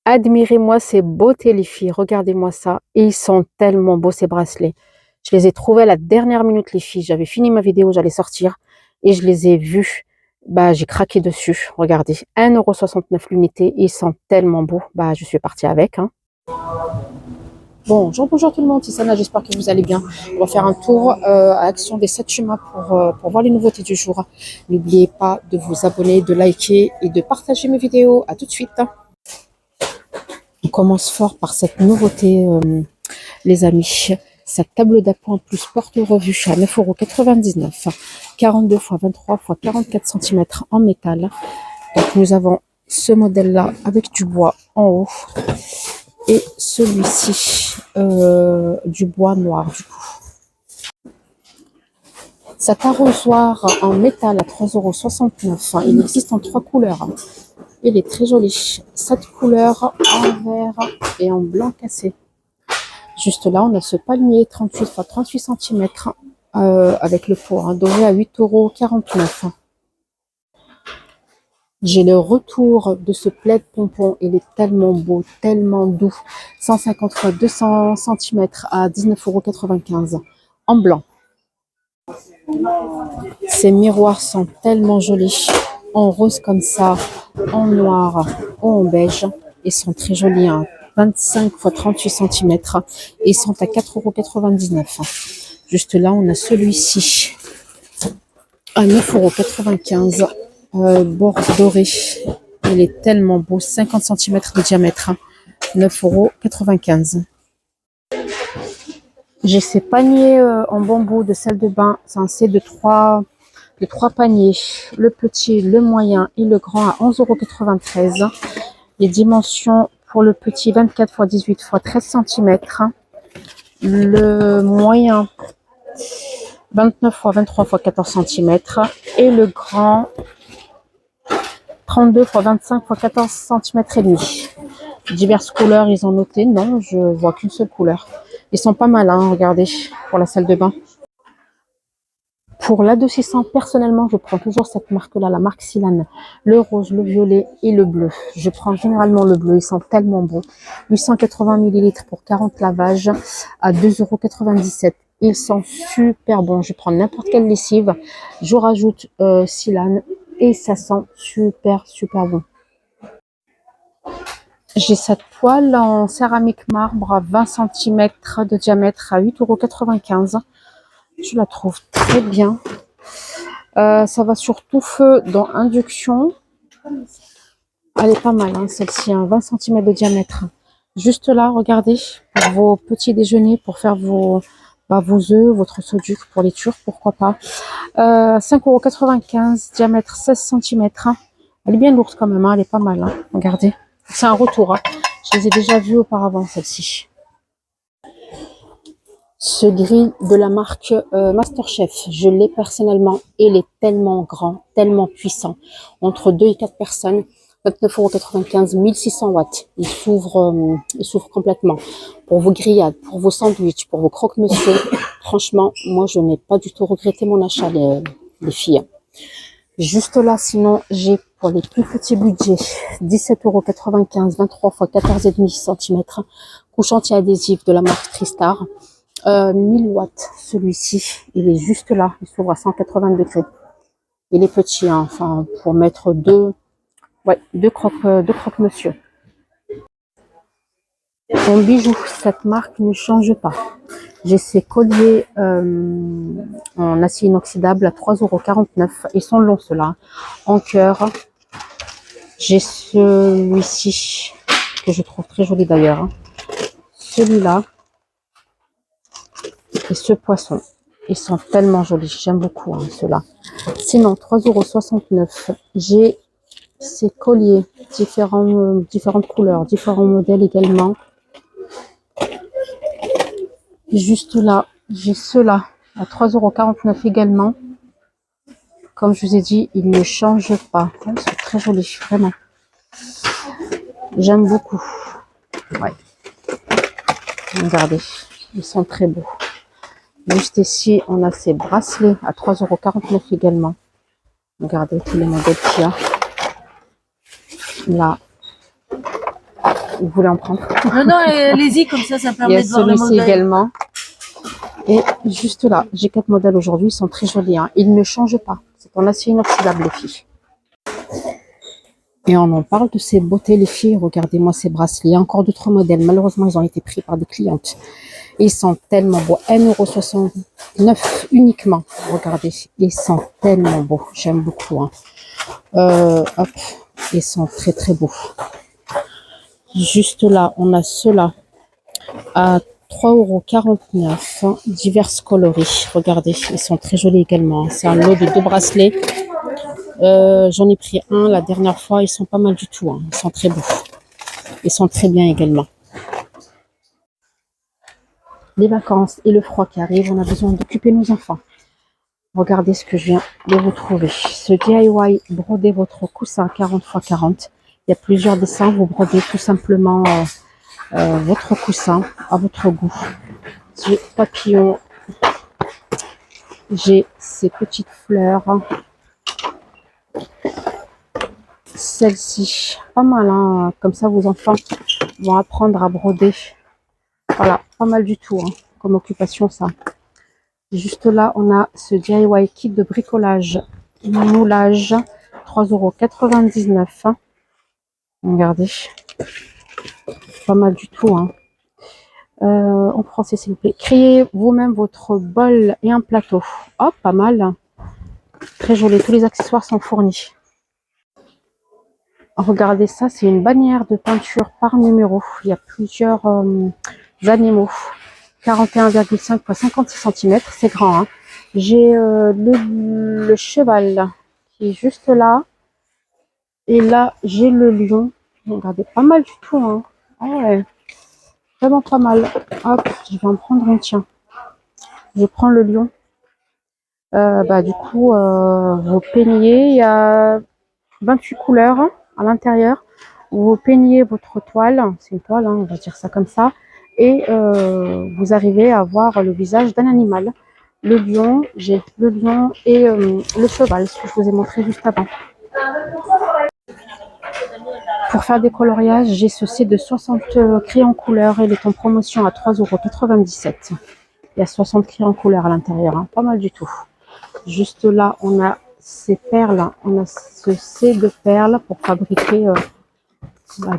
Admirez-moi ces beautés, les filles. Regardez-moi ça. Et ils sont tellement beaux, ces bracelets. Je les ai trouvés à la dernière minute, les filles. J'avais fini ma vidéo, j'allais sortir. Et je les ai vus. Bah, j'ai craqué dessus. Regardez. 1,69 € l'unité. Ils sont tellement beaux. Bah, je suis partie avec, hein. Bonjour, bonjour tout le monde, c'est Sana, j'espère que vous allez bien. On va faire un tour à Action des 7 chemins pour voir les nouveautés du jour. N'oubliez pas de vous abonner, de liker et de partager mes vidéos. À tout de suite. On commence fort par cette nouveauté, les amis. Cette table d'appoint plus porte-revue à 9,99 €. 42 x 23 x 44 cm en métal. Donc nous avons ce modèle-là avec du bois en haut. Et celui-ci du bois noir du coup. Cet arrosoir en métal à 3,69 €. Il existe en 3 couleurs. Il est très joli. 7 couleurs en vert et en blanc cassé. Juste là, on a ce palmier 38 x 38 cm avec le pot doré à 8,49 €. J'ai le retour de ce plaid pompon. Il est tellement beau, tellement doux. 150 x 200 cm à 19,95 € en blanc. Ces miroirs sont tellement jolis. En rose comme ça, en noir ou en beige. Ils sont très jolis. 25 x 38 cm. Ils sont à 4,99 €. Juste là, on a celui-ci à 9,95 €. Bord doré. Il est tellement beau, 50 cm de diamètre, 9,95 €. J'ai ces paniers en bambou de salle de bain, c'est un set de 3 paniers, le petit, le moyen et le grand à 11,93 €. Les dimensions pour le petit 24 x 18 x 13 cm, le moyen 29 x 23 x 14 cm et le grand 32 x 25 x 14 cm et demi. Diverses couleurs, ils ont noté. Non, je vois qu'une seule couleur. Ils sont pas mal, hein, regardez, pour la salle de bain. Pour l'adoucissant, personnellement, je prends toujours cette marque-là, la marque Silane. Le rose, le violet et le bleu. Je prends généralement le bleu, ils sont tellement bons. 880 ml pour 40 lavages à 2,97 €. Ils sont super bons. Je prends n'importe quelle lessive. Je rajoute Silane et ça sent super, super bon. J'ai cette poêle en céramique marbre à 20 cm de diamètre à 8,95 €. Je la trouve très bien. Ça va sur tout feu dans induction. Elle est pas mal, hein, celle-ci, 20 cm de diamètre. Juste là, regardez, pour vos petits déjeuners, pour faire vos œufs, votre soduc pour les turcs, pourquoi pas. 5,95 €, diamètre 16 cm. Elle est bien lourde quand même, hein, elle est pas mal. Hein, regardez, c'est un retour. Hein. Je les ai déjà vues auparavant, celle-ci. Ce grill de la marque Masterchef, je l'ai personnellement. Il est tellement grand, tellement puissant. Entre 2 et 4 personnes, 29,95 €, 1600 watts. Il s'ouvre complètement. Pour vos grillades, pour vos sandwichs, pour vos croque-monsieur. Franchement, moi, je n'ai pas du tout regretté mon achat, les filles. Juste là, sinon, j'ai pour les plus petits budgets 17,95 €, 23 x 14,5 cm. Couche anti-adhésif de la marque Tristar. 1000 watts, celui-ci, il est juste là, il s'ouvre à 180 degrés. Il est petit, hein, enfin, pour mettre deux croque-monsieur. Mon bijou, cette marque ne change pas. J'ai ces colliers en acier inoxydable à 3,49 €. Ils sont longs, ceux-là, en cœur. J'ai celui-ci, que je trouve très joli d'ailleurs. Hein. Celui-là. Et ce poisson. Ils sont tellement jolis. J'aime beaucoup ceux-là. Sinon, 3,69 €. J'ai ces colliers, différentes couleurs, différents modèles également. Juste là, j'ai ceux-là à 3,49 € également. Comme je vous ai dit, ils ne changent pas. Ils sont très jolis, vraiment. J'aime beaucoup. Ouais. Regardez, ils sont très beaux. Juste ici, on a ces bracelets à 3,49 € également. Regardez tous les modèles qu'il y a. Là, Vous voulez en prendre? Non, non, allez-y, comme ça Il y a permet de voir le celui-ci modèle. également. Et juste là, j'ai 4 modèles aujourd'hui, ils sont très jolis. Hein. Ils ne changent pas. C'est en acier inoxydable, les filles. Et on en parle de ces beautés, les filles. Regardez-moi ces bracelets. Il y a encore d'autres modèles. Malheureusement, ils ont été pris par des clientes. Ils sont tellement beaux. 1,69 € uniquement. Regardez, ils sont tellement beaux. J'aime beaucoup. Hein. Hop, ils sont très très beaux. Juste là, on a ceux-là à 3,49 €, divers coloris. Regardez, ils sont très jolis également. C'est un lot de 2 bracelets. J'en ai pris un la dernière fois. Ils sont pas mal du tout. Hein. Ils sont très beaux. Ils sont très bien également. Les vacances et le froid qui arrive, on a besoin d'occuper nos enfants. Regardez ce que je viens de vous trouver. Ce DIY, brodez votre coussin 40 x 40. Il y a plusieurs dessins. Vous brodez tout simplement votre coussin à votre goût. J'ai papillon. J'ai ces petites fleurs. Celle-ci, pas mal. Hein. Comme ça, vos enfants vont apprendre à broder. Voilà, pas mal du tout. Hein, comme occupation, ça. Juste là, on a ce DIY kit de bricolage, moulage, 3,99 €. Regardez, pas mal du tout. Hein. En français, s'il vous plaît. Créez vous-même votre bol et un plateau. Oh, pas mal. Très joli. Tous les accessoires sont fournis. Regardez ça, c'est une bannière de peinture par numéro. Il y a plusieurs animaux. 41,5 x 56 cm, c'est grand. Hein. J'ai le cheval qui est juste là. Et là, j'ai le lion. Regardez, pas mal du tout. Hein. Ah ouais, vraiment pas mal. Hop, je vais en prendre un, tiens. Je prends le lion. Du coup, vous peignez, il y a 28 couleurs à l'intérieur. Vous peignez votre toile, c'est une toile, hein, on va dire ça comme ça. Et vous arrivez à voir le visage d'un animal. Le lion, j'ai le lion et le cheval, ce que je vous ai montré juste avant. Pour faire des coloriages, j'ai ce set de 60 crayons couleurs. Il est en promotion à 3,97 €. Il y a 60 crayons couleurs à l'intérieur, hein, pas mal du tout. Juste là, on a ces perles, on a ce set de perles pour fabriquer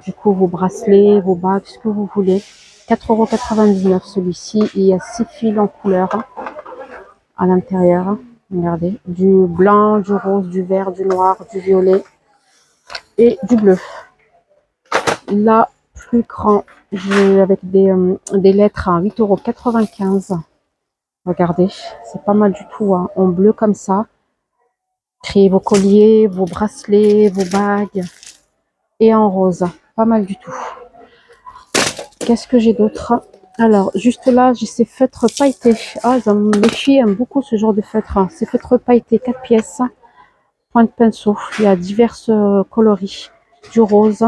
du coup vos bracelets, vos bagues, ce que vous voulez. 4,99 € celui-ci. Il y a 6 fils en couleur à l'intérieur. Regardez, du blanc, du rose, du vert, du noir, du violet et du bleu. Là, plus grand, avec des lettres à 8,95 €. Regardez, c'est pas mal du tout. Hein. En bleu comme ça. Créez vos colliers, vos bracelets, vos bagues. Et en rose, pas mal du tout. Qu'est-ce que j'ai d'autre? Alors, juste là, j'ai ces feutres pailletés. Ah, les filles aiment beaucoup ce genre de feutres. Hein. Ces feutres pailletés, 4 pièces, point de pinceau. Il y a divers coloris. Du rose,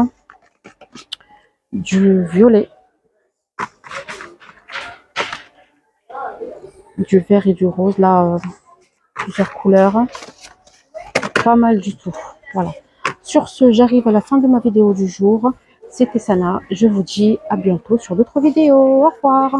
du violet, du vert et du rose. Là, plusieurs couleurs. Pas mal du tout. Voilà. Sur ce, j'arrive à la fin de ma vidéo du jour. C'était Sana. Je vous dis à bientôt sur d'autres vidéos. Au revoir.